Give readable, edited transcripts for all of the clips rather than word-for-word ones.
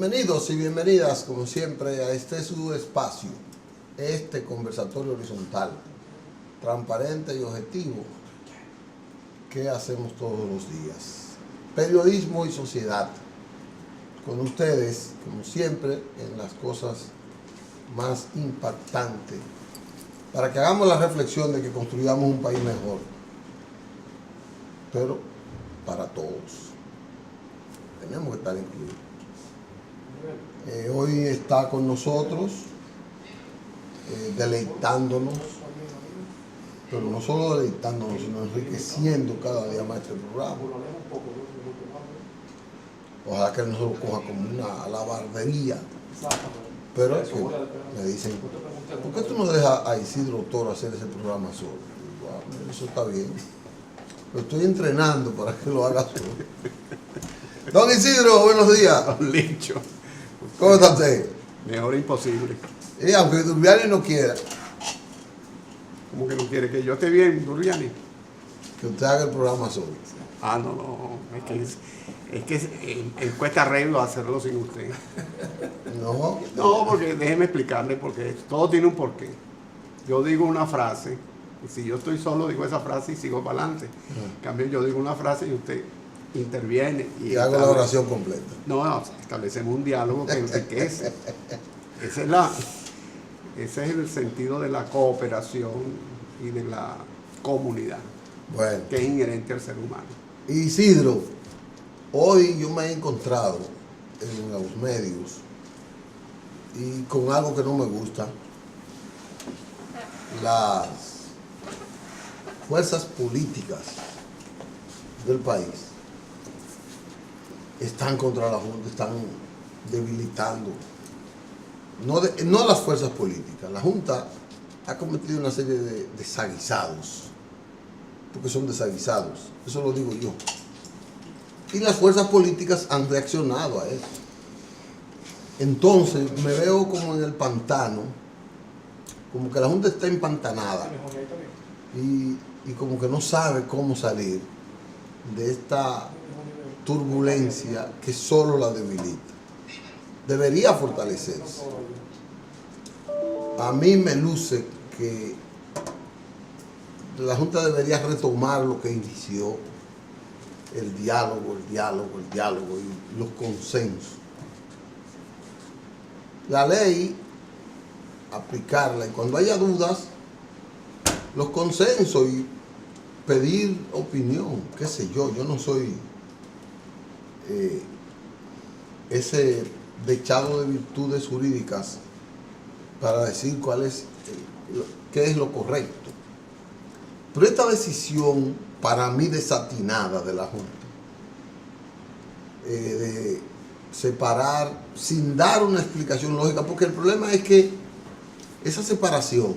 Bienvenidos y bienvenidas, como siempre, a este su espacio, este conversatorio horizontal, transparente y objetivo, que hacemos todos los días. Periodismo y sociedad, con ustedes, como siempre, en las cosas más impactantes, para que hagamos la reflexión de que construyamos un país mejor, pero para todos. Tenemos que estar incluidos. Hoy está con nosotros, deleitándonos, pero no solo deleitándonos, sino enriqueciendo cada día más este programa. Ojalá que no se lo coja como una alabardería, pero es que me dicen, ¿por qué tú no dejas a Isidro Toro hacer ese programa solo? Digo, eso está bien, lo estoy entrenando para que lo haga solo. Don Isidro, buenos días. Don Lincho. ¿Cómo está usted? Mejor imposible. Y aunque Durbiani no quiera. ¿Cómo que no quiere que yo esté bien, Durbiani? Que usted haga el programa solo. Ah, no. Es que cuesta arreglo hacerlo sin usted. No. No, porque déjeme explicarle, porque todo tiene un porqué. Yo digo una frase, y si yo estoy solo, digo esa frase y sigo para adelante. En cambio, yo digo una frase y usted interviene. Y hago la oración completa. No, establecemos un diálogo que enriquece. Ese es el sentido de la cooperación y de la comunidad, Bueno, que es inherente al ser humano. Isidro, hoy yo me he encontrado en los medios y con algo que no me gusta. Las fuerzas políticas del país están contra la Junta, están debilitando. No las fuerzas políticas. La Junta ha cometido una serie de desaguisados, porque son desaguisados, eso lo digo yo. Y las fuerzas políticas han reaccionado a eso. Entonces me veo como en el pantano, como que la Junta está empantanada y como que no sabe cómo salir de esta turbulencia que solo la debilita. Debería fortalecerse. A mí me luce que la Junta debería retomar lo que inició, el diálogo y los consensos. La ley, aplicarla, y cuando haya dudas, los consensos y pedir opinión, qué sé yo no soy ese dechado de virtudes jurídicas para decir qué es lo correcto. Pero esta decisión, para mí desatinada de la Junta, de separar sin dar una explicación lógica, porque el problema es que esa separación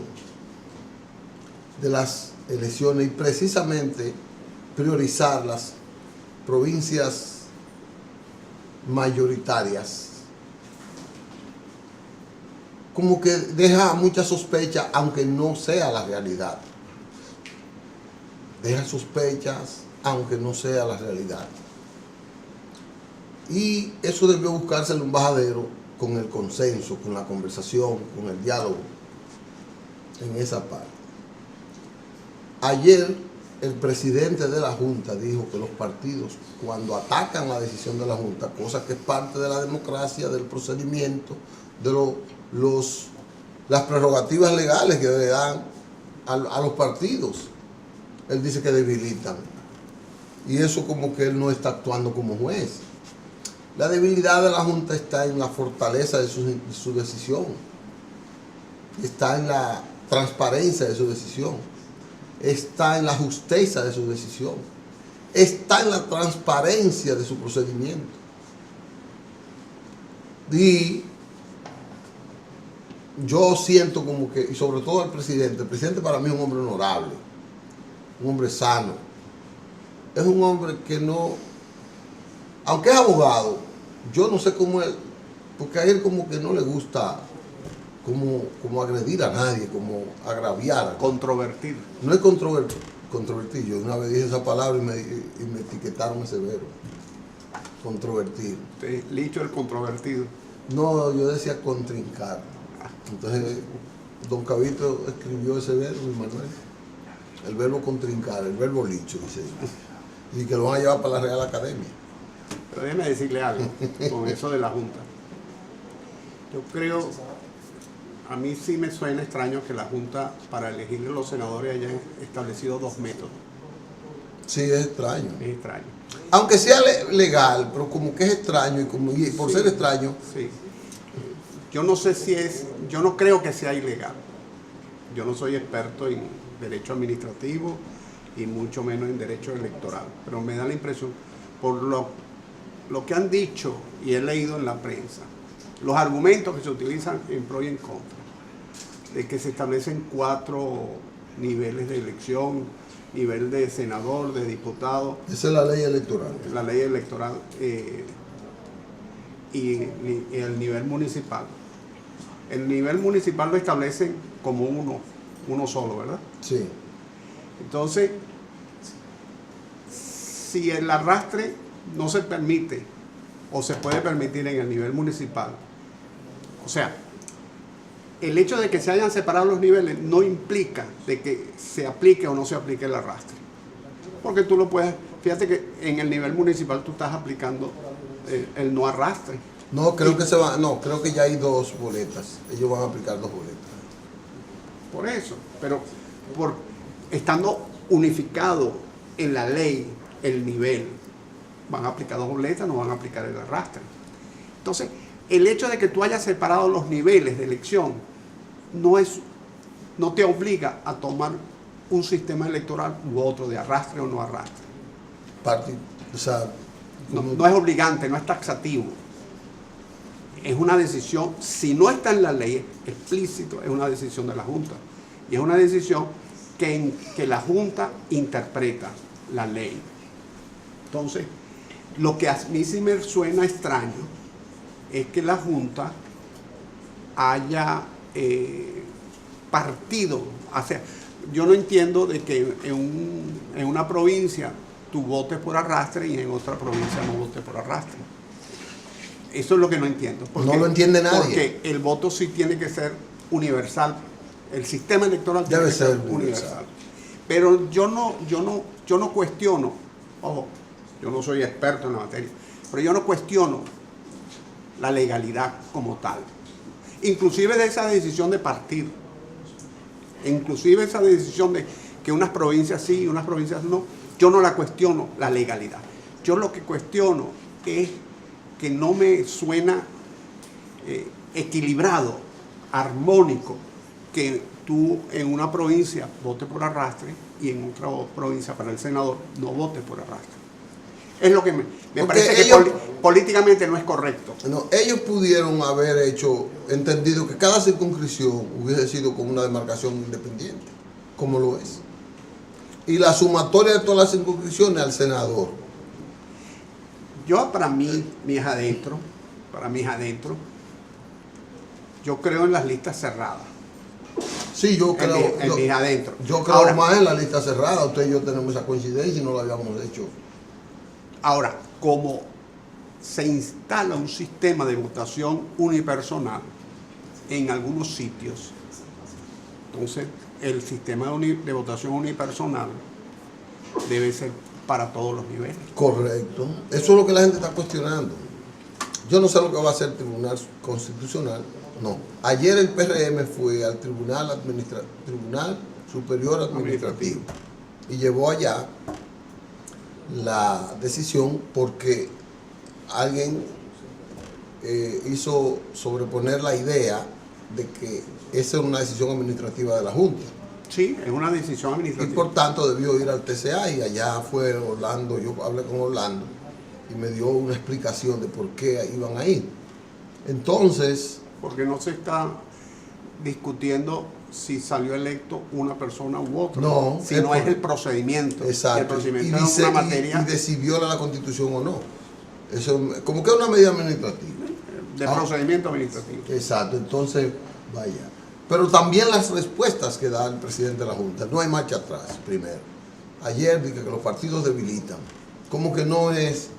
de las elecciones y precisamente priorizar las provincias mayoritarias, como que deja mucha sospecha, aunque no sea la realidad. Deja sospechas, aunque no sea la realidad. Y eso debió buscarse un bajadero con el consenso, con la conversación, con el diálogo, en esa parte. Ayer el presidente de la Junta dijo que los partidos, cuando atacan la decisión de la Junta, cosa que es parte de la democracia, del procedimiento, de las prerrogativas legales que le dan a los partidos, él dice que debilitan. Y eso como que él no está actuando como juez. La debilidad de la Junta está en la fortaleza de su decisión, está en la transparencia de su decisión, está en la justeza de su decisión, está en la transparencia de su procedimiento. Y yo siento como que, y sobre todo el presidente para mí es un hombre honorable, un hombre sano, es un hombre que no, aunque es abogado, yo no sé cómo él, porque a él como que no le gusta como agredir a nadie, como agraviar. Controvertir. No es controvertir. Yo una vez dije esa palabra y me etiquetaron severo. Controvertido. Licho el controvertido. No, yo decía contrincar. Entonces, don Cabito escribió ese verbo, Manuel. El verbo contrincar, el verbo licho, dice. Y que lo van a llevar para la Real Academia. Pero déjeme decirle algo con eso de la Junta. Yo creo, a mí sí me suena extraño que la Junta, para elegir a los senadores, haya establecido 2 métodos. Sí, es extraño. Es extraño. Aunque sea legal, pero como que es extraño y por ser extraño. Sí. Yo no sé si es, yo no creo que sea ilegal. Yo no soy experto en derecho administrativo y mucho menos en derecho electoral, pero me da la impresión, por lo que han dicho y he leído en la prensa, los argumentos que se utilizan en pro y en contra, de que se establecen 4 niveles de elección, nivel de senador, de diputado. Esa es la ley electoral. La ley electoral y el nivel municipal. El nivel municipal lo establecen como uno solo, ¿verdad? Sí. Entonces, si el arrastre no se permite o se puede permitir en el nivel municipal, o sea, el hecho de que se hayan separado los niveles no implica de que se aplique o no se aplique el arrastre. Porque tú lo puedes, fíjate que en el nivel municipal tú estás aplicando el no arrastre. No, creo creo que ya hay 2 boletas. Ellos van a aplicar 2 boletas. Por eso, pero estando unificado en la ley el nivel, van a aplicar 2 boletas, no van a aplicar el arrastre. Entonces, el hecho de que tú hayas separado los niveles de elección no te obliga a tomar un sistema electoral u otro de arrastre o no arrastre. O sea, No es obligante, no es taxativo. Es una decisión, si no está en la ley explícito, es una decisión de la Junta. Y es una decisión que la Junta interpreta la ley. Entonces, lo que a mí sí me suena extraño es que la Junta haya partido. O sea, yo no entiendo de que en una provincia tú votes por arrastre y en otra provincia no votes por arrastre. Eso es lo que no entiendo. No lo entiende nadie. Porque el voto sí tiene que ser universal. El sistema electoral debe tiene que ser universal. Pero yo no cuestiono, ojo, yo no soy experto en la materia, pero yo no cuestiono la legalidad como tal. Inclusive de esa decisión de partir. Inclusive esa decisión de que unas provincias sí y unas provincias no. Yo no la cuestiono, la legalidad. Yo lo que cuestiono es que no me suena equilibrado, armónico, que tú en una provincia votes por arrastre y en otra provincia para el senador no votes por arrastre. Es lo que me parece que políticamente no es correcto. No, ellos pudieron haber entendido que cada circunscripción hubiese sido como una demarcación independiente, como lo es. Y la sumatoria de todas las circunscripciones al senador. Yo para mí, mis adentro, yo creo en las listas cerradas. Sí, yo creo. En mis adentro. Yo creo ahora, más en la lista cerrada. Usted y yo tenemos esa coincidencia y no lo habíamos hecho. Ahora, como se instala un sistema de votación unipersonal en algunos sitios, entonces el sistema de votación unipersonal debe ser para todos los niveles. Correcto. Eso es lo que la gente está cuestionando. Yo no sé lo que va a hacer el Tribunal Constitucional. No. Ayer el PRM fue al Tribunal Superior Administrativo y llevó allá la decisión porque alguien hizo sobreponer la idea de que esa era una decisión administrativa de la Junta. Sí, es una decisión administrativa. Y por tanto debió ir al TCA y allá fue Orlando, yo hablé con Orlando y me dio una explicación de por qué iban a ir. Entonces... Porque no se está discutiendo si salió electo una persona u otra, no, sino es el procedimiento. Exacto. El procedimiento es una materia... Y de si viola la Constitución o no. Eso como que es una medida administrativa. De procedimiento administrativo. Exacto, entonces, vaya. Pero también las respuestas que da el presidente de la Junta. No hay marcha atrás, primero. Ayer dije que los partidos debilitan. Como que no es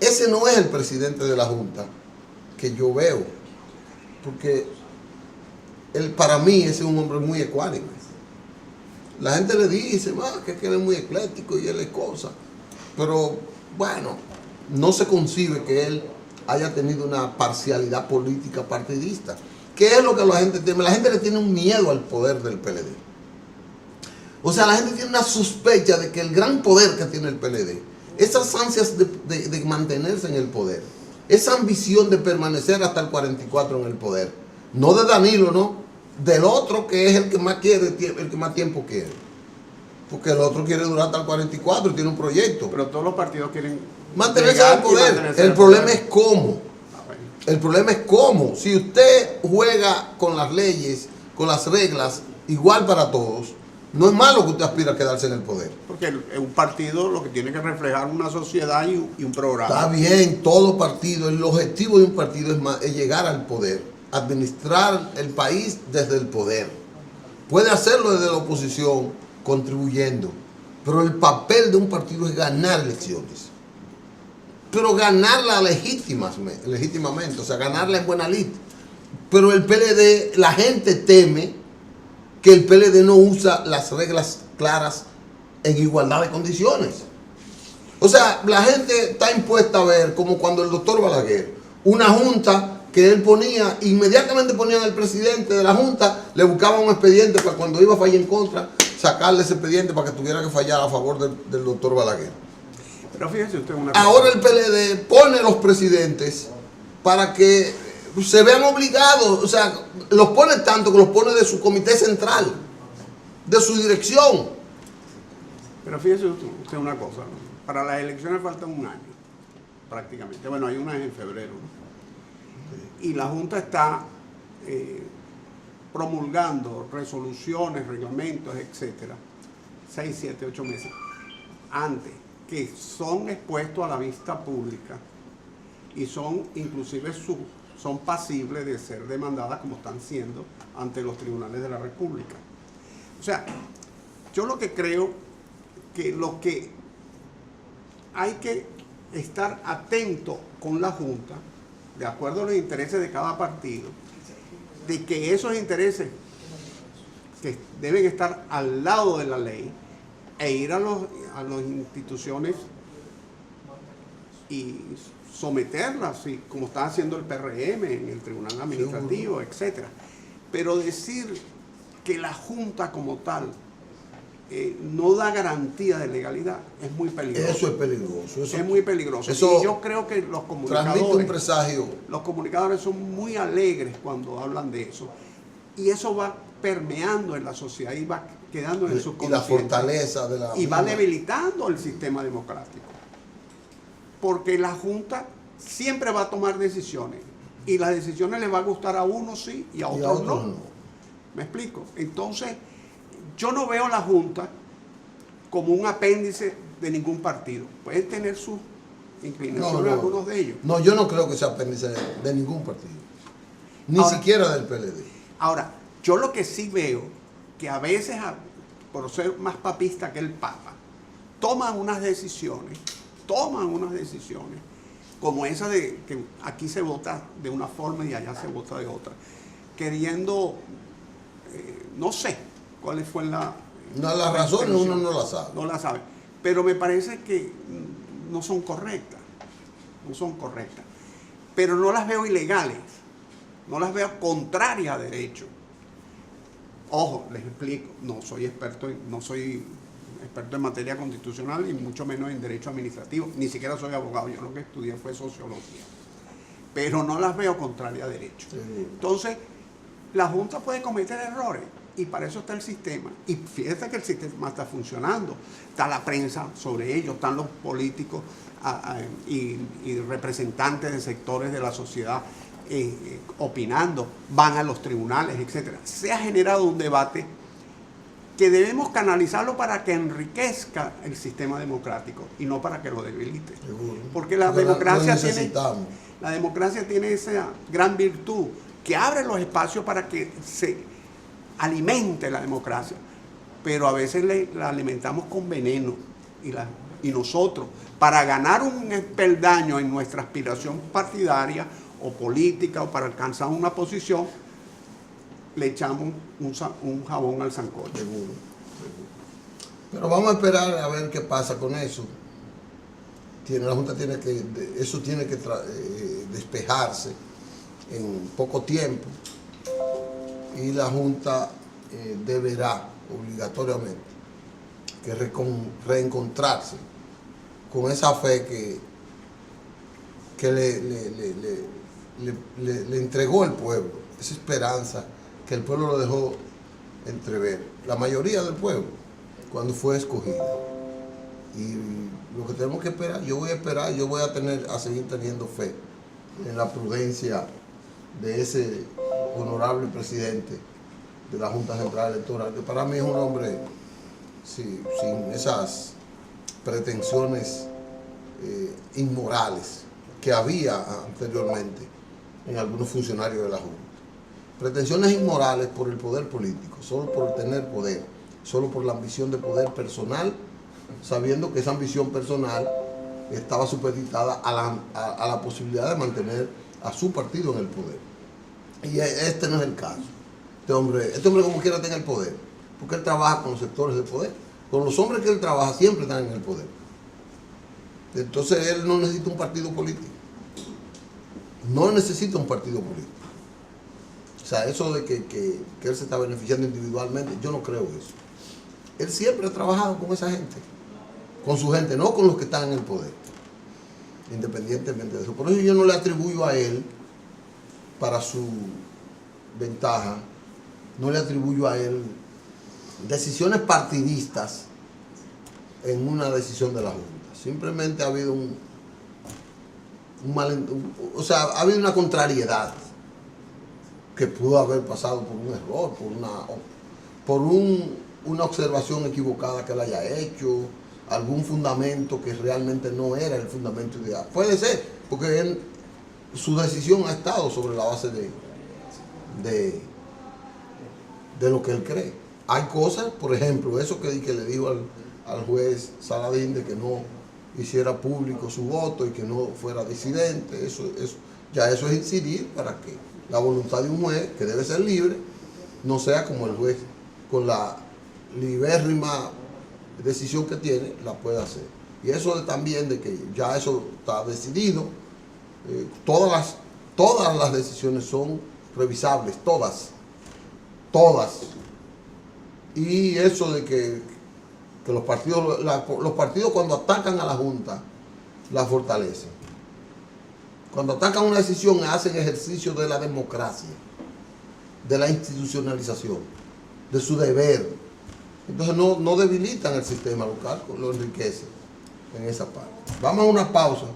ese no es el presidente de la Junta que yo veo, porque él, para mí, ese es un hombre muy ecuánime. La gente le dice que él es muy ecléctico y él es cosa, pero bueno, no se concibe que él haya tenido una parcialidad política partidista. ¿Qué es lo que la gente teme? La gente le tiene un miedo al poder del PLD. O sea, la gente tiene una sospecha de que el gran poder que tiene el PLD, esas ansias de mantenerse en el poder, esa ambición de permanecer hasta el 44 en el poder, no de Danilo, no, del otro que es el que más quiere, el que más tiempo quiere. Porque el otro quiere durar hasta el 44 y tiene un proyecto. Pero todos los partidos quieren mantenerse en el poder. El problema es cómo. El problema es cómo. Si usted juega con las leyes, con las reglas, igual para todos, no es malo que usted aspire a quedarse en el poder. Porque un partido lo que tiene que reflejar una sociedad y un programa. Está bien, todo partido, el objetivo de un partido es llegar al poder, administrar el país desde el poder. Puede hacerlo desde la oposición, contribuyendo, pero el papel de un partido es ganar elecciones. Pero ganarla legítimamente, o sea, ganarla en buena lid. Pero el PLD, la gente teme que el PLD no usa las reglas claras en igualdad de condiciones. O sea, la gente está impuesta a ver, como cuando el doctor Balaguer, una junta que él ponía, inmediatamente ponían al presidente de la junta, le buscaban un expediente para cuando iba a fallar en contra, sacarle ese expediente para que tuviera que fallar a favor del doctor Balaguer. Pero fíjese usted una cosa. Ahora el PLD pone los presidentes para que se vean obligados, o sea, los pone tanto que los pone de su comité central, de su dirección. Pero fíjese usted una cosa, ¿no? Para las elecciones falta un año, prácticamente. Bueno, hay unas en febrero, ¿no? Y la Junta está promulgando resoluciones, reglamentos, etcétera, 6, 7, 8 meses antes, que son expuestos a la vista pública y son inclusive son pasibles de ser demandadas como están siendo ante los tribunales de la República. O sea, yo lo que creo que lo que hay que estar atento con la Junta, de acuerdo a los intereses de cada partido, de que esos intereses que deben estar al lado de la ley e ir a las instituciones y someterlas, ¿sí? Como está haciendo el PRM en el Tribunal Administrativo, etcétera. Pero decir que la Junta como tal no da garantía de legalidad es muy peligroso. Eso es peligroso. Eso, es muy peligroso. Eso y yo creo que los transmite un presagio. Los comunicadores son muy alegres cuando hablan de eso. Y eso va permeando en la sociedad y va quedando en el subconsciente. Y la fortaleza de la... Y va debilitando el sistema democrático. Porque la Junta siempre va a tomar decisiones. Y las decisiones les va a gustar a unos sí y a otros no. ¿Me explico? Entonces, yo no veo la Junta como un apéndice de ningún partido. Pueden tener sus inclinaciones algunos de ellos. No, yo no creo que sea apéndice de ningún partido. Ni siquiera del PLD. Ahora, yo lo que sí veo, que a veces, por ser más papista que el Papa, toman unas decisiones, como esa de que aquí se vota de una forma y allá se vota de otra, queriendo, no sé cuál fue la razón, uno no la sabe. No la sabe, pero me parece que no son correctas, pero no las veo ilegales, no las veo contrarias a derecho. Ojo, les explico, no soy experto en materia constitucional y mucho menos en derecho administrativo, ni siquiera soy abogado, yo lo que estudié fue sociología, pero no las veo contrarias a derecho. Sí. Entonces, la Junta puede cometer errores y para eso está el sistema. Y fíjate que el sistema está funcionando, está la prensa sobre ello, están los políticos y representantes de sectores de la sociedad opinando, van a los tribunales, etcétera. Se ha generado un debate que debemos canalizarlo para que enriquezca el sistema democrático y no para que lo debilite. Porque la democracia tiene esa gran virtud que abre los espacios para que se alimente la democracia, pero a veces la alimentamos con veneno y la Y nosotros, para ganar un peldaño en nuestra aspiración partidaria o política o para alcanzar una posición, le echamos un jabón al sancocho. Seguro. Pero vamos a esperar a ver qué pasa con eso. La Junta tiene que despejarse en poco tiempo y la Junta deberá obligatoriamente que reencontrarse con esa fe que le entregó el pueblo, esa esperanza que el pueblo lo dejó entrever, la mayoría del pueblo, cuando fue escogida. Y lo que tenemos que esperar, yo voy a seguir teniendo fe en la prudencia de ese honorable presidente de la Junta Central Electoral, que para mí es un hombre sin esas pretensiones inmorales que había anteriormente en algunos funcionarios de la Junta. Pretensiones inmorales por el poder político, solo por tener poder, solo por la ambición de poder personal, sabiendo que esa ambición personal estaba supeditada a la posibilidad de mantener a su partido en el poder. Y este no es el caso. Este hombre como quiera está en el poder, porque él trabaja con los sectores de poder. Con los hombres que él trabaja siempre están en el poder. Entonces él no necesita un partido político. No necesita un partido político. O sea, eso de que él se está beneficiando individualmente, yo no creo eso. Él siempre ha trabajado con esa gente, con su gente, no con los que están en el poder, independientemente de eso. Por eso yo no le atribuyo a él, para su ventaja, no le atribuyo a él decisiones partidistas en una decisión de la Junta. Simplemente ha habido ha habido una contrariedad que pudo haber pasado por un error, por una observación equivocada que él haya hecho, algún fundamento que realmente no era el fundamento ideal. Puede ser, porque su decisión ha estado sobre la base de lo que él cree. Hay cosas, por ejemplo, eso que le dijo al juez Saladín de que no hiciera público su voto y que no fuera disidente, eso es incidir para que la voluntad de un juez, que debe ser libre, no sea como el juez con la libérrima decisión que tiene, la puede hacer. Y eso también de que ya eso está decidido, todas las decisiones son revisables, todas. Y eso de que los partidos cuando atacan a la Junta, la fortalecen. Cuando atacan una decisión, hacen ejercicio de la democracia, de la institucionalización, de su deber. Entonces no debilitan el sistema local, lo enriquecen en esa parte. Vamos a una pausa,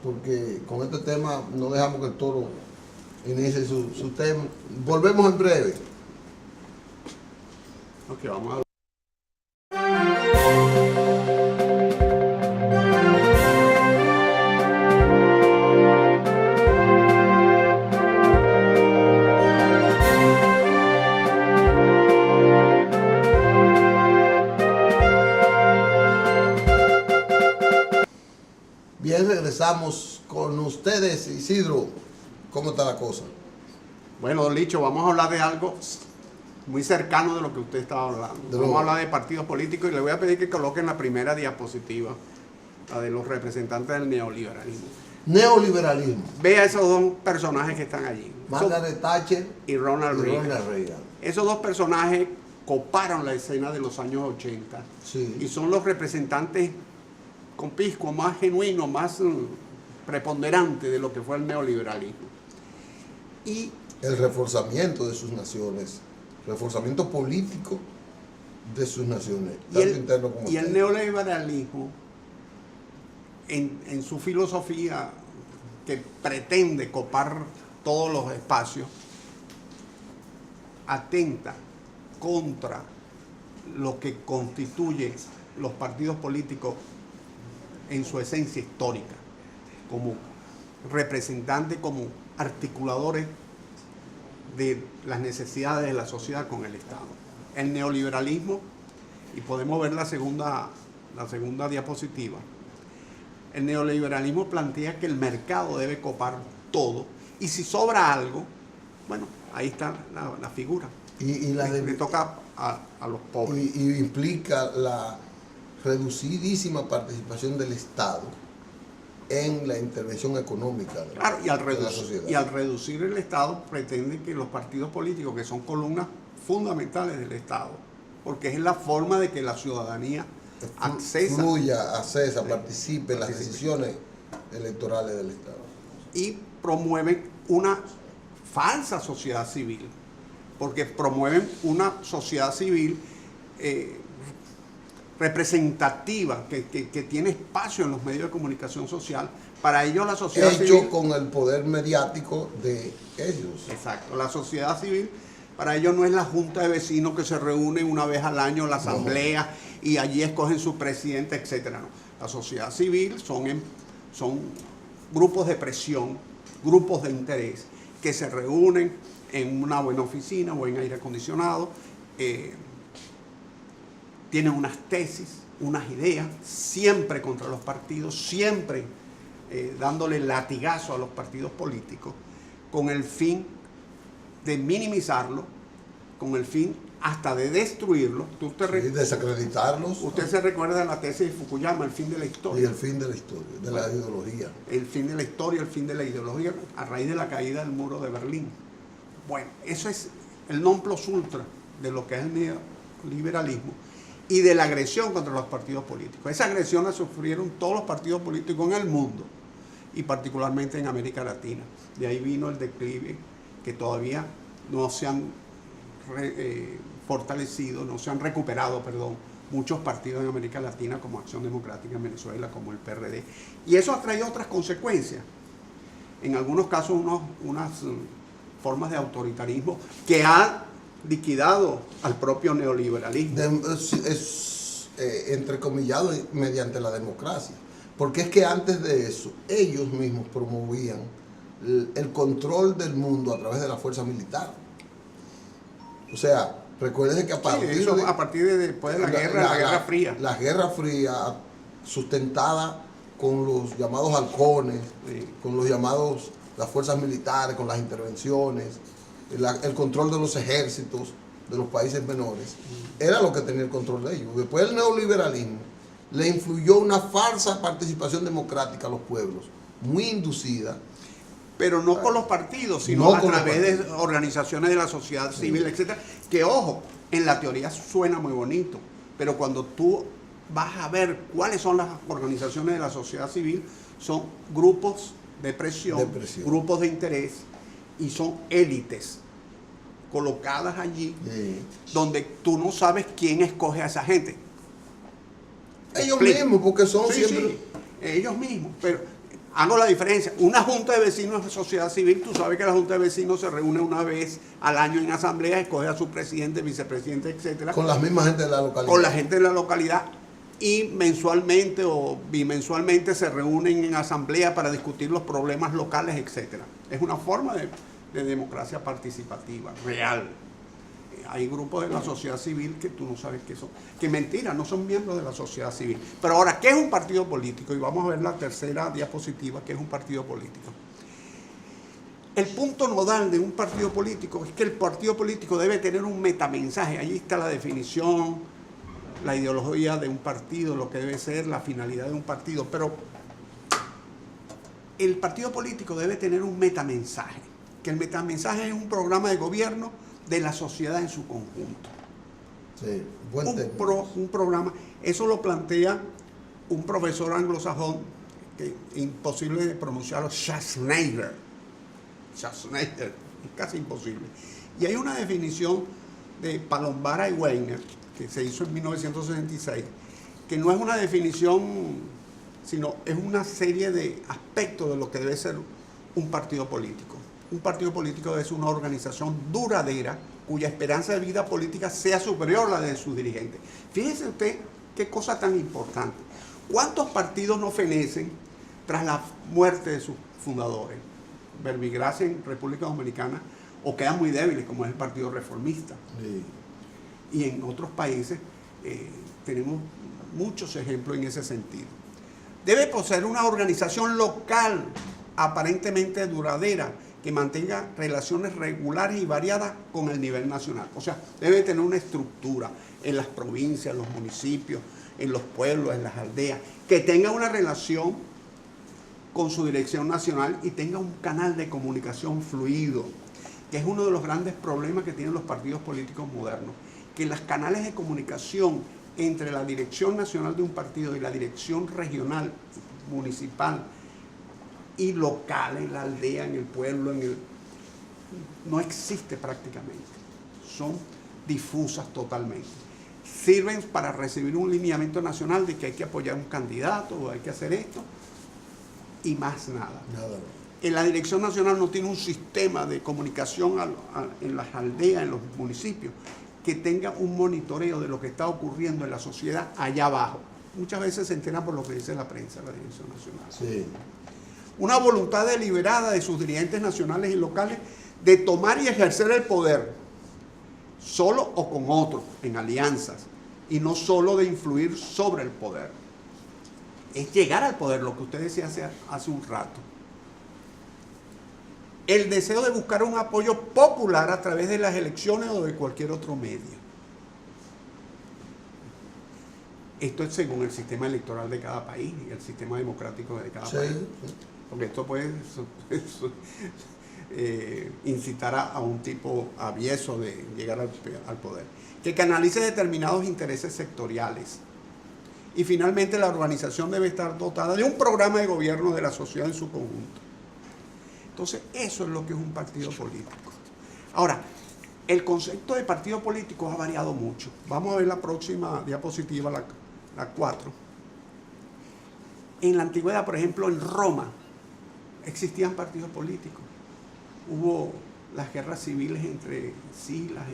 porque con este tema no dejamos que el toro inicie su tema. Volvemos en breve. Ok, vamos a... Bien, regresamos con ustedes. Isidro, ¿cómo está la cosa? Bueno, don Licho, vamos a hablar de algo muy cercano de lo que usted estaba hablando. Vamos a hablar de partidos políticos y le voy a pedir que coloquen la primera diapositiva, la de los representantes del neoliberalismo. Neoliberalismo. Vea esos dos personajes que están allí. Margaret Thatcher y Ronald Reagan. Reagan. Esos dos personajes coparon la escena de los años 80 Sí. y son los representantes con pisco más genuinos, más preponderantes de lo que fue el neoliberalismo. Y el reforzamiento de sus naciones, reforzamiento político de sus naciones, tanto interno como y el externo. neoliberalismo, en su filosofía que pretende copar todos los espacios, atenta contra lo que constituye los partidos políticos en su esencia histórica, como representantes, como articuladores de las necesidades de la sociedad con el Estado. El neoliberalismo, y podemos ver la segunda la segunda diapositiva, el neoliberalismo plantea que el mercado debe copar todo y si sobra algo, bueno, ahí está la figura. Le toca a los pobres. Y implica la reducidísima participación del Estado en la intervención económica de, claro, de la sociedad. Y al reducir el Estado pretende que los partidos políticos, que son columnas fundamentales del Estado, porque es la forma de que la ciudadanía participe en las decisiones electorales del Estado. Y promueven una falsa sociedad civil, porque promueven una sociedad civil representativa, que tiene espacio en los medios de comunicación social. Para ellos la sociedad civil... Hecho con el poder mediático de ellos. Exacto. La sociedad civil, para ellos no es la junta de vecinos que se reúne una vez al año, la asamblea, y allí escogen su presidente, etc. No. La sociedad civil son grupos de presión, grupos de interés, que se reúnen en una buena oficina, buen aire acondicionado, tienen unas tesis, unas ideas, siempre contra los partidos, siempre dándole latigazo a los partidos políticos, con el fin de minimizarlo, con el fin hasta de destruirlo. Desacreditarlos. Usted se recuerda de la tesis de Fukuyama, el fin de la historia. Y el fin de la historia, de la ideología. El fin de la historia, el fin de la ideología, a raíz de la caída del muro de Berlín. Bueno, eso es el non plus ultra de lo que es el neoliberalismo y de la agresión contra los partidos políticos. Esa agresión la sufrieron todos los partidos políticos en el mundo y particularmente en América Latina. De ahí vino el declive, que todavía no se han fortalecido, no se han recuperado, perdón, muchos partidos en América Latina, como Acción Democrática en Venezuela, como el PRD. Y eso ha traído otras consecuencias. En algunos casos unas formas de autoritarismo que ha liquidado al propio neoliberalismo. Entrecomillado mediante la democracia. Porque es que antes de eso, ellos mismos promovían el control del mundo a través de la fuerza militar. O sea, recuerden que a partir de después de la Guerra Fría. La Guerra Fría, sustentada con los llamados halcones, con los llamados, las fuerzas militares, con las intervenciones, el control de los ejércitos de los países menores, era lo que tenía el control de ellos. Después el neoliberalismo le influyó una falsa participación democrática a los pueblos, muy inducida. Pero no con los partidos, sino a través de organizaciones de la sociedad civil, etcétera. Que, ojo, en la teoría suena muy bonito, pero cuando tú vas a ver cuáles son las organizaciones de la sociedad civil, son grupos de presión, grupos de interés, y son élites colocadas allí, donde tú no sabes quién escoge a esa gente. Ellos mismos, porque son siempre... Sí, ellos mismos, pero... Hago la diferencia. Una junta de vecinos de sociedad civil, tú sabes que la junta de vecinos se reúne una vez al año en asamblea, escoge a su presidente, vicepresidente, etcétera. Con las mismas gente de la localidad. Con la gente de la localidad. Y mensualmente o bimensualmente se reúnen en asamblea para discutir los problemas locales, etcétera. Es una forma de democracia participativa, real. Hay grupos de la sociedad civil que tú no sabes qué son. Que mentira, no son miembros de la sociedad civil. Pero ahora, ¿qué es un partido político? Y vamos a ver la tercera diapositiva, ¿qué es un partido político? El punto nodal de un partido político es que el partido político debe tener un metamensaje. Allí está la definición, la ideología de un partido, lo que debe ser, la finalidad de un partido. Pero el partido político debe tener un metamensaje. Que el metamensaje es un programa de gobierno de la sociedad en su conjunto. Sí, buen término. Un programa, eso lo plantea un profesor anglosajón, que imposible de pronunciarlo, Schaffneider, es casi imposible. Y hay una definición de Palombara y Weiner, que se hizo en 1966, que no es una definición, sino es una serie de aspectos de lo que debe ser un partido político. Un partido político es una organización duradera cuya esperanza de vida política sea superior a la de sus dirigentes. Fíjese usted qué cosa tan importante. ¿Cuántos partidos no fenecen tras la muerte de sus fundadores? Verbigracia en República Dominicana, o quedan muy débiles, como es el Partido Reformista. Sí. Y en otros países tenemos muchos ejemplos en ese sentido. Debe poseer una organización local aparentemente duradera que mantenga relaciones regulares y variadas con el nivel nacional. O sea, debe tener una estructura en las provincias, en los municipios, en los pueblos, en las aldeas, que tenga una relación con su dirección nacional y tenga un canal de comunicación fluido, que es uno de los grandes problemas que tienen los partidos políticos modernos, que los canales de comunicación entre la dirección nacional de un partido y la dirección regional, municipal y local, en la aldea, en el pueblo, no existe prácticamente. Son difusas totalmente. Sirven para recibir un lineamiento nacional de que hay que apoyar a un candidato o hay que hacer esto y más nada. En la dirección nacional no tiene un sistema de comunicación en las aldeas, en los municipios, que tenga un monitoreo de lo que está ocurriendo en la sociedad allá abajo. Muchas veces se entera por lo que dice la prensa, la dirección nacional. Sí. Una voluntad deliberada de sus dirigentes nacionales y locales de tomar y ejercer el poder, solo o con otros, en alianzas, y no solo de influir sobre el poder. Es llegar al poder, lo que usted decía hace un rato. El deseo de buscar un apoyo popular a través de las elecciones o de cualquier otro medio. Esto es según el sistema electoral de cada país y el sistema democrático de cada país. Porque esto puede incitar a un tipo avieso de llegar al poder. Que canalice determinados intereses sectoriales. Y finalmente la organización debe estar dotada de un programa de gobierno de la sociedad en su conjunto. Entonces, eso es lo que es un partido político. Ahora, el concepto de partido político ha variado mucho. Vamos a ver la próxima diapositiva, la 4. En la antigüedad, por ejemplo, en Roma, existían partidos políticos. Hubo las guerras civiles entre Silas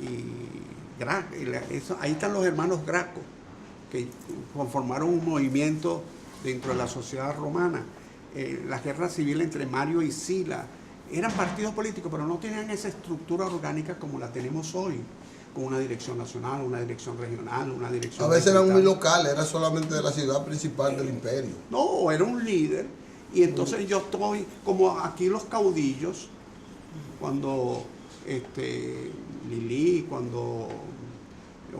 y Graco. Ahí están los hermanos Graco, que conformaron un movimiento dentro de la sociedad romana. Las guerras civiles entre Mario y Sila eran partidos políticos, pero no tenían esa estructura orgánica como la tenemos hoy, con una dirección nacional, una dirección regional, una dirección... A veces eran muy locales, era solamente de la ciudad principal del imperio. No, era un líder, y entonces yo estoy, como aquí los caudillos, cuando Lili, cuando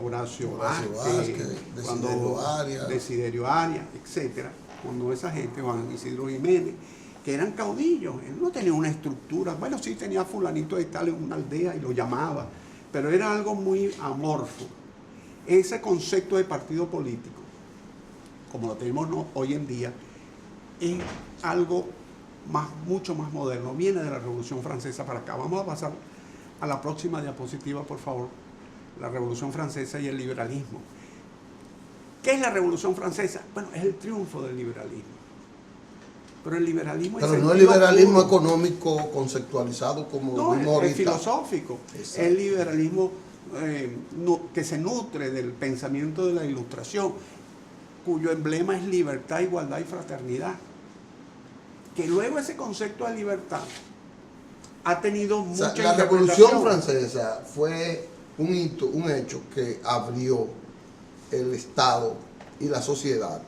Horacio Vázquez, cuando Desiderio Arias, etcétera, cuando esa gente, Juan Isidro Jiménez, que eran caudillos, él no tenía una estructura. Bueno, sí tenía fulanito de tal en una aldea y lo llamaba, pero era algo muy amorfo. Ese concepto de partido político, como lo tenemos hoy en día, es algo mucho más moderno, viene de la Revolución Francesa para acá. Vamos a pasar a la próxima diapositiva, por favor. La Revolución Francesa y el liberalismo. ¿Qué es la Revolución Francesa? Bueno, es el triunfo del liberalismo. Pero el liberalismo es... Pero no el liberalismo económico conceptualizado como... No, es filosófico. Exacto. El liberalismo que se nutre del pensamiento de la Ilustración, cuyo emblema es libertad, igualdad y fraternidad. Que luego ese concepto de libertad ha tenido mucha interpretación. La Revolución Francesa fue un hito, un hecho que abrió el Estado y la sociedad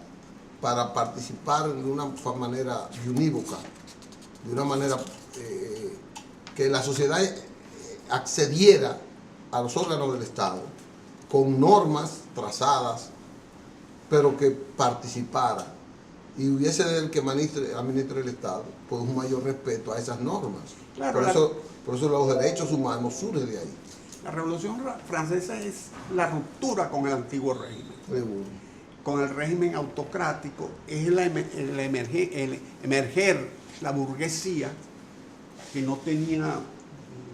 para participar de una manera unívoca, de una manera que la sociedad accediera a los órganos del Estado con normas trazadas, pero que participara y hubiese el que administre el Estado pues un mayor respeto a esas normas. Claro, por eso los derechos humanos surgen de ahí. La Revolución Francesa es la ruptura con el antiguo régimen. Con el régimen autocrático, es el emerger la burguesía, que no tenía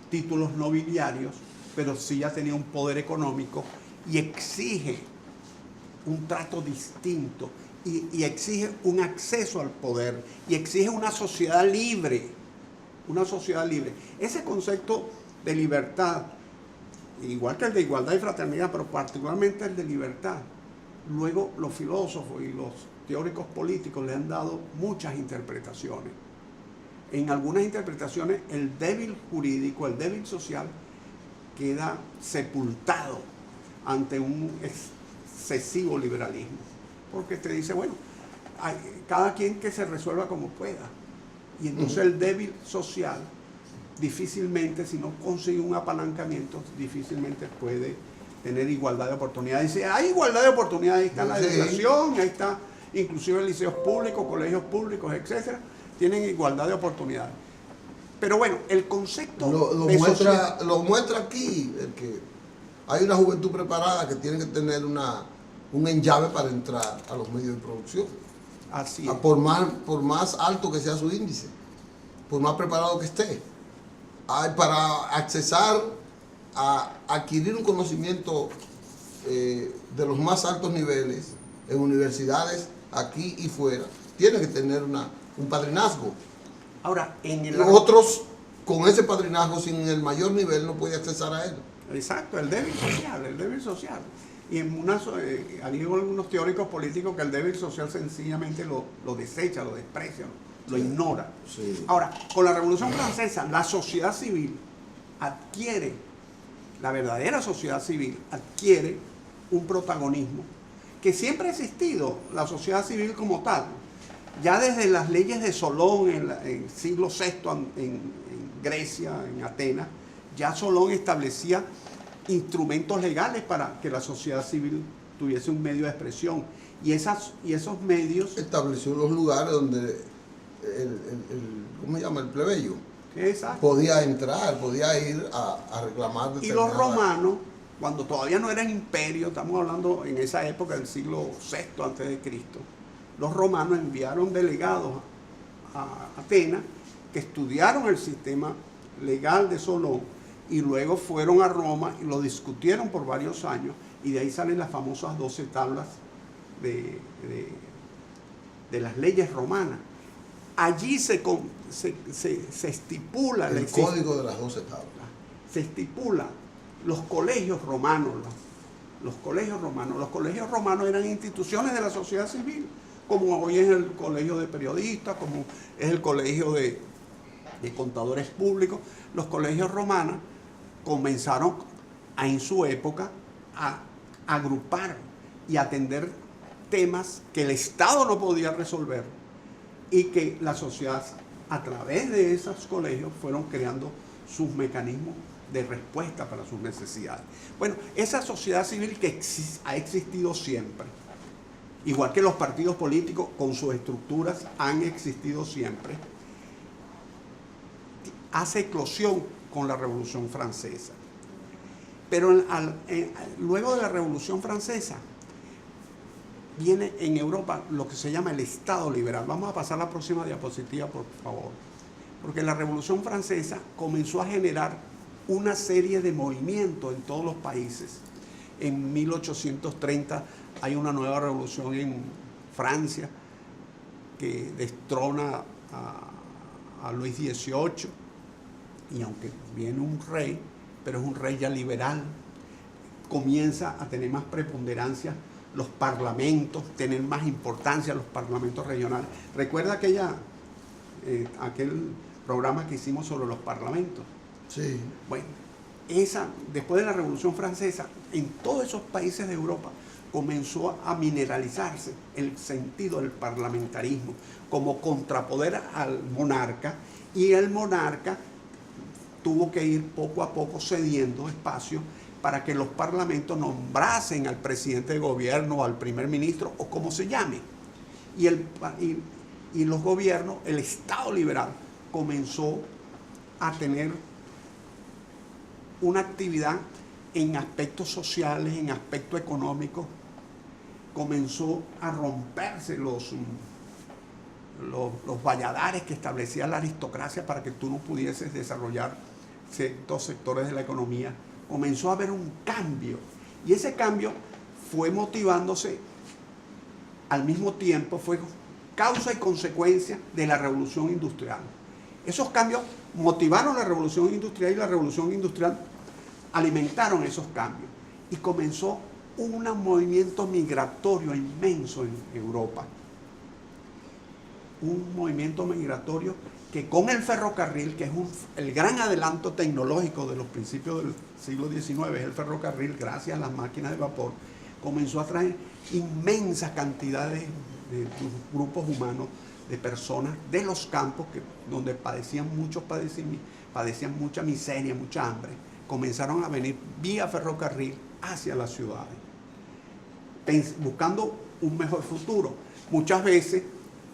títulos nobiliarios, pero sí ya tenía un poder económico y exige un trato distinto y exige un acceso al poder y exige una sociedad libre. Una sociedad libre. Ese concepto de libertad, igual que el de igualdad y fraternidad, pero particularmente el de libertad, luego los filósofos y los teóricos políticos le han dado muchas interpretaciones. En algunas interpretaciones el débil jurídico, el débil social, queda sepultado ante un excesivo liberalismo, porque te dice, bueno, cada quien que se resuelva como pueda. Y entonces el débil social difícilmente, si no consigue un apalancamiento, difícilmente puede tener igualdad de oportunidades. Dice, hay igualdad de oportunidades, ahí está la educación, ahí está inclusive liceos públicos, colegios públicos, etcétera, tienen igualdad de oportunidades. Pero bueno, el concepto lo muestra aquí, el que hay una juventud preparada que tiene que tener un enllave para entrar a los medios de producción. Así es. Por más alto que sea su índice, por más preparado que esté. Para accesar a adquirir un conocimiento de los más altos niveles en universidades aquí y fuera, tiene que tener un padrinazgo. Ahora, otros con ese padrinazgo sin el mayor nivel no puede accesar a él. Exacto, el débil social. Y hay algunos teóricos políticos que el débil social sencillamente lo desecha, lo desprecia, lo ignora. Sí. Ahora, con la Revolución Francesa, la sociedad civil la verdadera sociedad civil adquiere un protagonismo que siempre ha existido, la sociedad civil como tal. Ya desde las leyes de Solón en el siglo VI en Grecia, en Atenas, ya Solón establecía instrumentos legales para que la sociedad civil tuviese un medio de expresión. Y esos medios... Estableció los lugares donde ¿cómo se llama? El plebeyo. Exacto. Podía entrar, podía ir a reclamar. Y los romanos, cuando todavía no eran imperio, estamos hablando en esa época del siglo VI antes de Cristo, los romanos enviaron delegados a Atenas que estudiaron el sistema legal de Solón y luego fueron a Roma y lo discutieron por varios años, y de ahí salen las famosas 12 tablas de las leyes romanas. Allí se estipula el código de las 12 tablas. Se estipula los colegios romanos. Los colegios romanos eran instituciones de la sociedad civil, como hoy es el colegio de periodistas, como es el colegio de contadores públicos. Los colegios romanos comenzaron en su época a agrupar y atender temas que el Estado no podía resolver, y que la sociedad, a través de esos colegios, fueron creando sus mecanismos de respuesta para sus necesidades. Bueno, esa sociedad civil que ha existido siempre, igual que los partidos políticos con sus estructuras han existido siempre, hace eclosión con la Revolución Francesa. Pero luego de la Revolución Francesa, viene en Europa lo que se llama el Estado liberal. Vamos a pasar a la próxima diapositiva, por favor. Porque la Revolución Francesa comenzó a generar una serie de movimientos en todos los países. En 1830 hay una nueva revolución en Francia que destrona a Luis XVIII, y aunque viene un rey, pero es un rey ya liberal, comienza a tener más preponderancia los parlamentos, tener más importancia los parlamentos regionales. ¿Recuerda aquel programa que hicimos sobre los parlamentos? Sí. Bueno, después de la Revolución Francesa, en todos esos países de Europa comenzó a mineralizarse el sentido del parlamentarismo como contrapoder al monarca, y el monarca tuvo que ir poco a poco cediendo espacio para que los parlamentos nombrasen al presidente de gobierno o al primer ministro o como se llame. Y los gobiernos, el Estado liberal, comenzó a tener una actividad en aspectos sociales, en aspectos económicos. Comenzó a romperse los valladares que establecía la aristocracia para que tú no pudieses desarrollar ciertos sectores de la economía. Comenzó a haber un cambio, y ese cambio fue motivándose al mismo tiempo, fue causa y consecuencia de la revolución industrial. Esos cambios motivaron la revolución industrial, y la revolución industrial alimentaron esos cambios, y comenzó un movimiento migratorio inmenso en Europa. Un movimiento migratorio que con el ferrocarril, que es el gran adelanto tecnológico de los principios del siglo XIX, es el ferrocarril, gracias a las máquinas de vapor, comenzó a traer inmensas cantidades de grupos humanos, de personas de los campos donde padecían mucha miseria, mucha hambre, comenzaron a venir vía ferrocarril hacia las ciudades, buscando un mejor futuro. Muchas veces,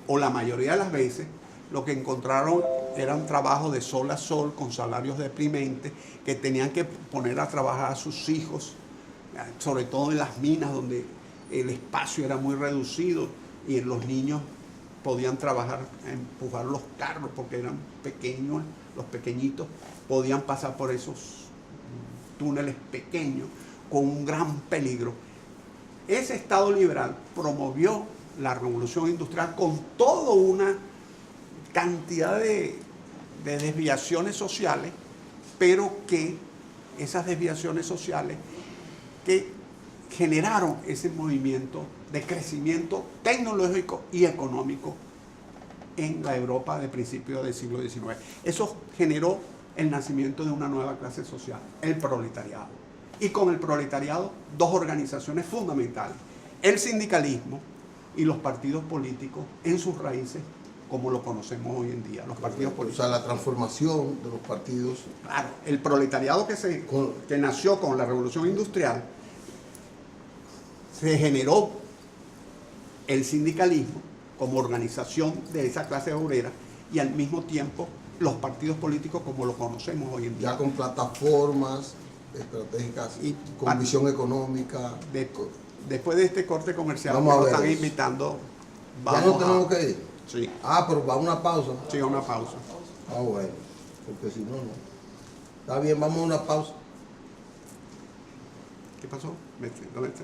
o la mayoría de las veces, lo que encontraron eran trabajos de sol a sol, con salarios deprimentes, que tenían que poner a trabajar a sus hijos, sobre todo en las minas, donde el espacio era muy reducido y los niños podían trabajar, empujar los carros porque eran pequeños, los pequeñitos podían pasar por esos túneles pequeños con un gran peligro. Ese Estado liberal promovió la revolución industrial con toda una cantidad de desviaciones sociales, pero que esas desviaciones sociales que generaron ese movimiento de crecimiento tecnológico y económico en la Europa de principios del siglo XIX. Eso generó el nacimiento de una nueva clase social, el proletariado. Y con el proletariado, dos organizaciones fundamentales, el sindicalismo y los partidos políticos en sus raíces, como lo conocemos hoy en día, los partidos políticos. O sea, la transformación de los partidos. Claro, el proletariado que nació con la revolución industrial, se generó el sindicalismo como organización de esa clase obrera y al mismo tiempo los partidos políticos como lo conocemos hoy en día. Ya con plataformas estratégicas y con visión económica. Después de este corte comercial, nos están invitando. ¿Ya no tenemos que ir? Sí. Pero va a una pausa. Sí, a una pausa. Bueno, porque si no, no. Está bien, vamos a una pausa. ¿Qué pasó? ¿Dónde está?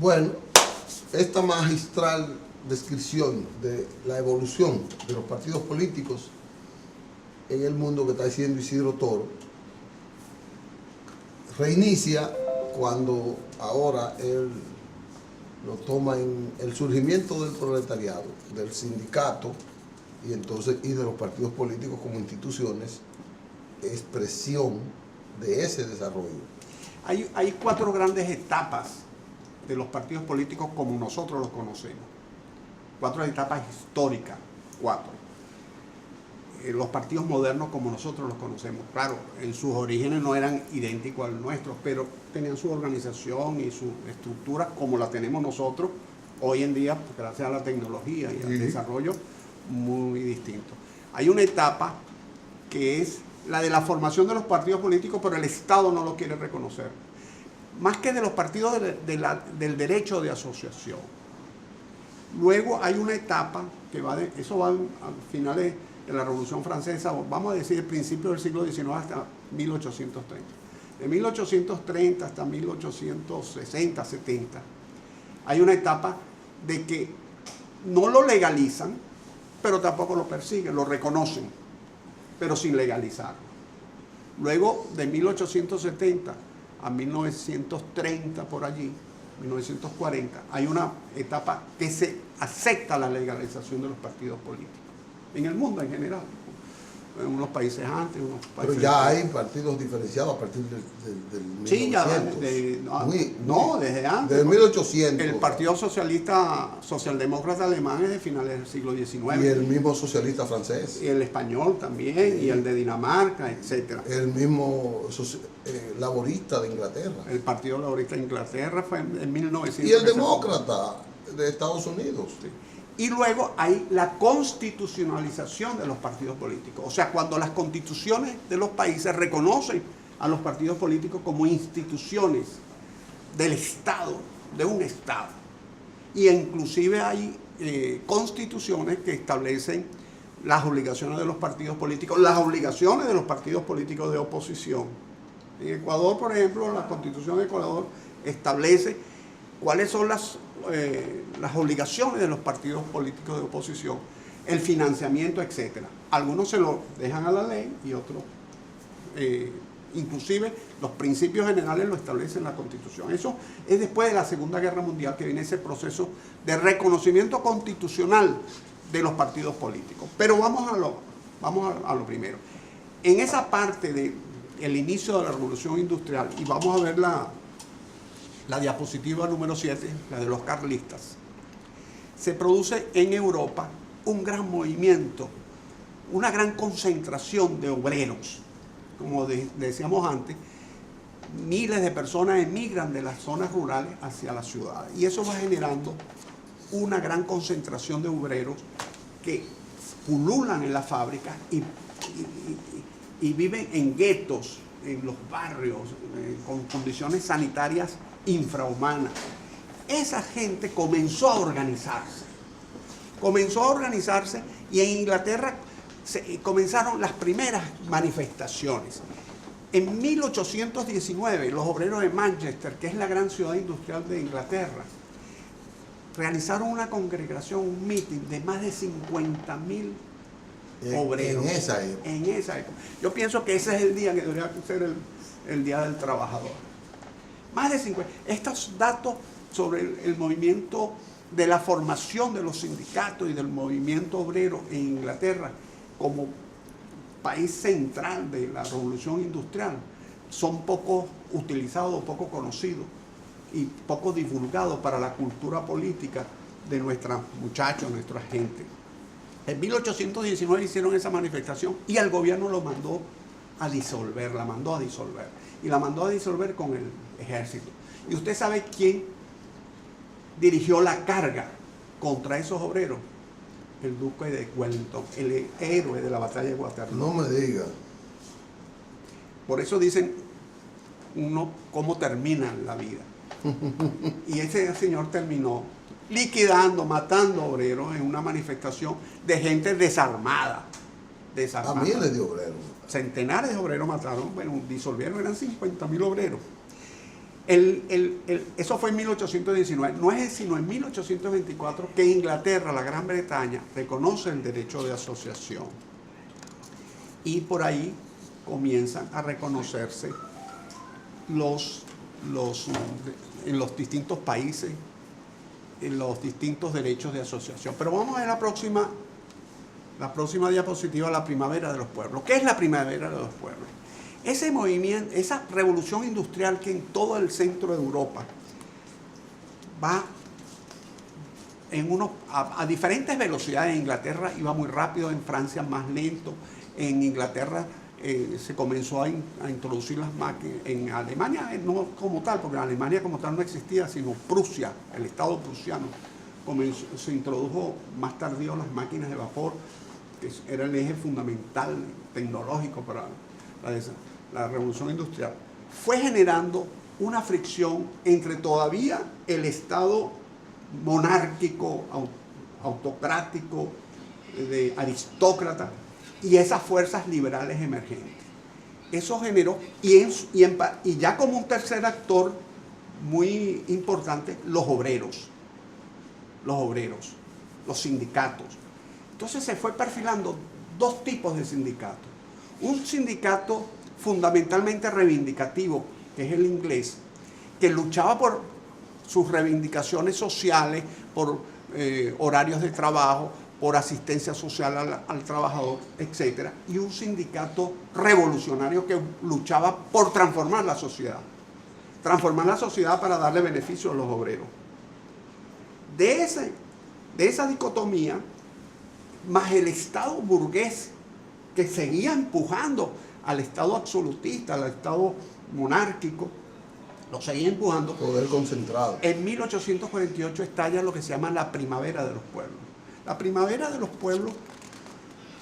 Bueno, esta magistral descripción de la evolución de los partidos políticos en el mundo que está diciendo Isidro Toro reinicia cuando ahora él lo toma en el surgimiento del proletariado, del sindicato y de los partidos políticos como instituciones, expresión de ese desarrollo. Hay cuatro grandes etapas de los partidos políticos como nosotros los conocemos. Cuatro etapas históricas, los partidos modernos como nosotros los conocemos. Claro, en sus orígenes no eran idénticos al nuestro, pero tenían su organización y su estructura como la tenemos nosotros hoy en día, gracias a la tecnología y al desarrollo, muy distinto. Hay una etapa que es la de la formación de los partidos políticos, pero el Estado no lo quiere reconocer. Más que de los partidos del derecho de asociación. Luego hay una etapa que eso va a finales de la Revolución Francesa, vamos a decir, principios del siglo XIX hasta 1830. De 1830 hasta 1860, 70, hay una etapa de que no lo legalizan, pero tampoco lo persiguen, lo reconocen, pero sin legalizarlo. Luego, de 1870 a 1930 por allí, 1940, hay una etapa que se acepta la legalización de los partidos políticos, en el mundo en general. en unos países antes, en unos países Pero ya después. hay partidos diferenciados a partir del Sí, ya, 1900. desde antes. Desde 1800. El Partido Socialdemócrata Alemán es de finales del siglo XIX. Y el mismo socialista francés. Y el español también, y el de Dinamarca, etcétera. El mismo laborista de Inglaterra. El Partido Laborista de Inglaterra fue en 1900. Y el demócrata de Estados Unidos. Sí. Y luego hay la constitucionalización de los partidos políticos. O sea, cuando las constituciones de los países reconocen a los partidos políticos como instituciones del Estado, de un Estado. Y inclusive hay constituciones que establecen las obligaciones de los partidos políticos, las obligaciones de los partidos políticos de oposición. En Ecuador, por ejemplo, la Constitución de Ecuador establece cuáles son las obligaciones de los partidos políticos de oposición, el financiamiento, etc. Algunos se lo dejan a la ley y otros, inclusive los principios generales lo establecen la Constitución. Eso es después de la Segunda Guerra Mundial que viene ese proceso de reconocimiento constitucional de los partidos políticos. Pero vamos a lo primero. En esa parte del inicio de la Revolución Industrial, y vamos a ver la diapositiva número 7, la de los carlistas, se produce en Europa un gran movimiento, una gran concentración de obreros. Como decíamos antes, miles de personas emigran de las zonas rurales hacia las ciudades. Y eso va generando una gran concentración de obreros que pululan en las fábricas y viven en guetos, en los barrios, con condiciones sanitarias infrahumanas. Esa gente comenzó a organizarse y en Inglaterra comenzaron las primeras manifestaciones. En 1819 los obreros de Manchester, que es la gran ciudad industrial de Inglaterra, realizaron una congregación, un meeting de más de 50.000 obreros. En esa época. Yo pienso que ese es el día que debería ser el Día del Trabajador. Más de 50. Estos datos sobre el movimiento de la formación de los sindicatos y del movimiento obrero en Inglaterra como país central de la revolución industrial son poco utilizados, poco conocidos y poco divulgados para la cultura política de nuestros muchachos, nuestra gente. En 1819 hicieron esa manifestación y el gobierno lo mandó a disolver, la mandó a disolver. Y la mandó a disolver con el ejército. ¿Y usted sabe quién dirigió la carga contra esos obreros? El duque de Wellington, el héroe de la batalla de Waterloo. No me diga. Por eso dicen uno cómo termina la vida. Y ese señor terminó liquidando, matando obreros en una manifestación de gente desarmada. A miles de obreros. Centenares de obreros mataron, bueno, disolvieron, eran 50.000 obreros. Eso fue en 1819. No es sino en 1824 que Inglaterra, la Gran Bretaña, reconoce el derecho de asociación. Y por ahí comienzan a reconocerse en los distintos países, en los distintos derechos de asociación. Pero vamos a ver la próxima diapositiva, la primavera de los pueblos. ¿Qué es la primavera de los pueblos? Ese movimiento, esa revolución industrial que en todo el centro de Europa va a diferentes velocidades. En Inglaterra iba muy rápido, en Francia más lento, en Inglaterra se comenzó a introducir las máquinas, en Alemania no como tal, porque en Alemania como tal no existía, sino Prusia, el Estado prusiano, se introdujo más tardío las máquinas de vapor, que era el eje fundamental tecnológico para la revolución industrial. Fue generando una fricción entre todavía el Estado monárquico, autocrático, de aristócrata, y esas fuerzas liberales emergentes. Eso generó, y ya como un tercer actor muy importante, los obreros, los sindicatos. Entonces se fue perfilando dos tipos de sindicatos. Un sindicato fundamentalmente reivindicativo, que es el inglés, que luchaba por sus reivindicaciones sociales, por horarios de trabajo, por asistencia social al trabajador, etc. Y un sindicato revolucionario que luchaba por transformar la sociedad. Transformar la sociedad para darle beneficio a los obreros. De esa dicotomía, más el Estado burgués que seguía empujando al Estado absolutista, al Estado monárquico, lo seguía empujando. Poder concentrado. En 1848 estalla lo que se llama la Primavera de los Pueblos. La Primavera de los Pueblos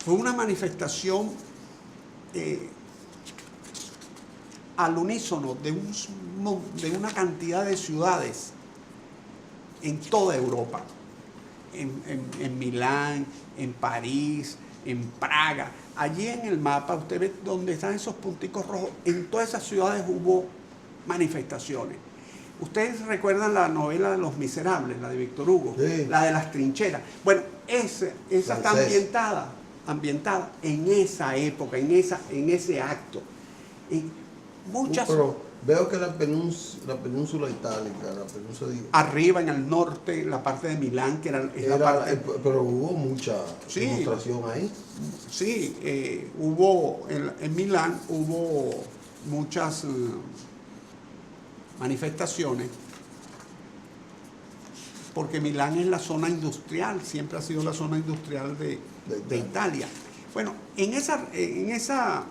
fue una manifestación al unísono de una cantidad de ciudades en toda Europa. En Milán, en París, en Praga. Allí en el mapa usted ve donde están esos punticos rojos. En todas esas ciudades hubo manifestaciones. Ustedes recuerdan la novela de Los Miserables, la de Víctor Hugo, sí. La de las trincheras. Bueno, esa está ambientada en esa época, en ese acto. En muchas... Pero veo que la península itálica, la península de... Arriba en el norte, la parte de Milán, que era la parte... Pero hubo mucha demostración ahí. Sí, en Milán hubo muchas manifestaciones, porque Milán es la zona industrial, siempre ha sido la zona industrial de Italia. Bueno, en esa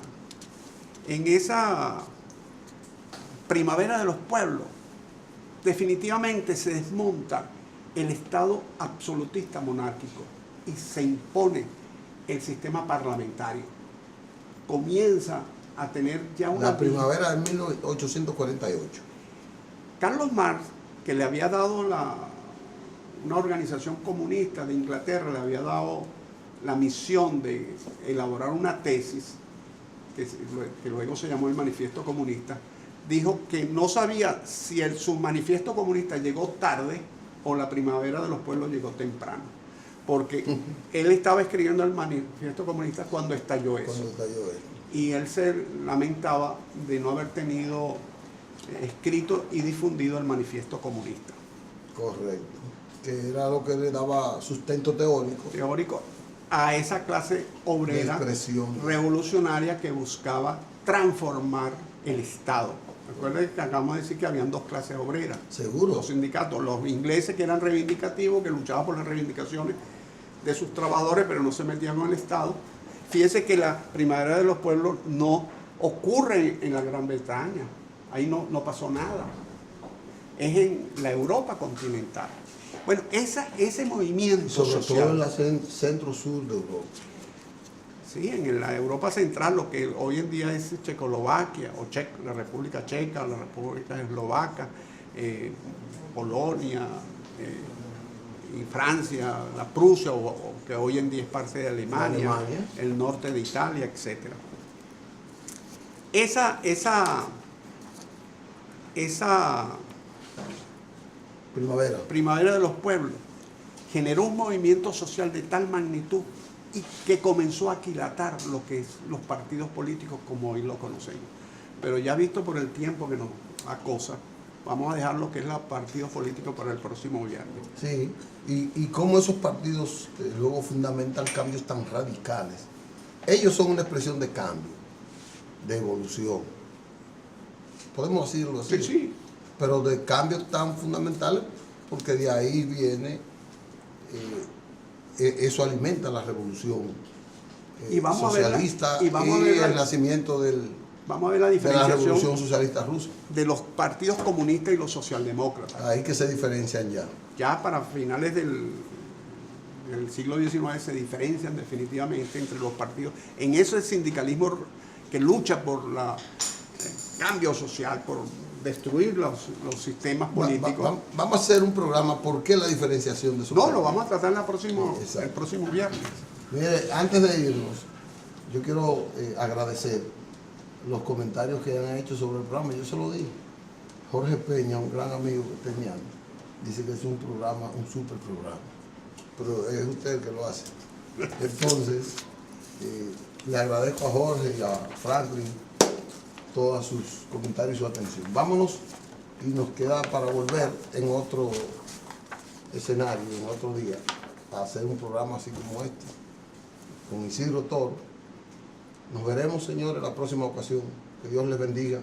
Primavera de los Pueblos, definitivamente se desmonta el Estado absolutista monárquico y se impone el sistema parlamentario. Comienza a tener ya una... La primavera de 1848. Carlos Marx, que le había dado una organización comunista de Inglaterra, le había dado la misión de elaborar una tesis, que luego se llamó el Manifiesto Comunista, dijo que no sabía si su manifiesto comunista llegó tarde o la Primavera de los Pueblos llegó temprano. Porque él estaba escribiendo el Manifiesto Comunista cuando estalló eso. Y él se lamentaba de no haber tenido escrito y difundido el Manifiesto Comunista. Correcto. Que era lo que le daba sustento teórico a esa clase obrera revolucionaria que buscaba transformar el Estado. Recuerden que acabamos de decir que habían dos clases obreras. Seguro. Los sindicatos, los ingleses que eran reivindicativos, que luchaban por las reivindicaciones de sus trabajadores, pero no se metían con el Estado. Fíjense que la Primavera de los Pueblos no ocurre en la Gran Bretaña. Ahí no pasó nada. Es en la Europa continental. Bueno, ese movimiento sobre social, todo en la centro-sur de Europa. Sí, en la Europa central, lo que hoy en día es Checoslovaquia, o la República Checa, la República Eslovaca, Polonia, y Francia, la Prusia, que hoy en día es parte de Alemania, el norte de Italia, etc. Esa Primavera de los Pueblos generó un movimiento social de tal magnitud y que comenzó a aquilatar lo que es los partidos políticos como hoy lo conocemos. Pero ya visto por el tiempo que nos acosa, vamos a dejar lo que es los partidos políticos para el próximo viernes. Sí, y cómo esos partidos luego fundamentan cambios tan radicales. Ellos son una expresión de cambio, de evolución. Podemos decirlo así. Sí. Pero de cambios tan fundamentales, porque de ahí viene, eso alimenta la revolución socialista y el nacimiento vamos a ver la de diferenciación la revolución socialista rusa. de los partidos comunistas y los socialdemócratas. Ahí que se diferencian ya. Ya para finales del siglo XIX se diferencian definitivamente entre los partidos. En eso el sindicalismo que lucha por el cambio social, por destruir los sistemas políticos. Vamos a hacer un programa, ¿por qué la diferenciación de esos partidos? Lo vamos a tratar el próximo viernes. Mire, antes de irnos, yo quiero agradecer los comentarios que han hecho sobre el programa. Yo se lo dije. Jorge Peña, un gran amigo que tenía, dice que es un programa, un super programa. Pero es usted el que lo hace. Entonces, le agradezco a Jorge y a Franklin todos sus comentarios y su atención. Vámonos y nos queda para volver en otro escenario, en otro día, a hacer un programa así como este, con Isidro Toro. Nos veremos, señores, la próxima ocasión. Que Dios les bendiga.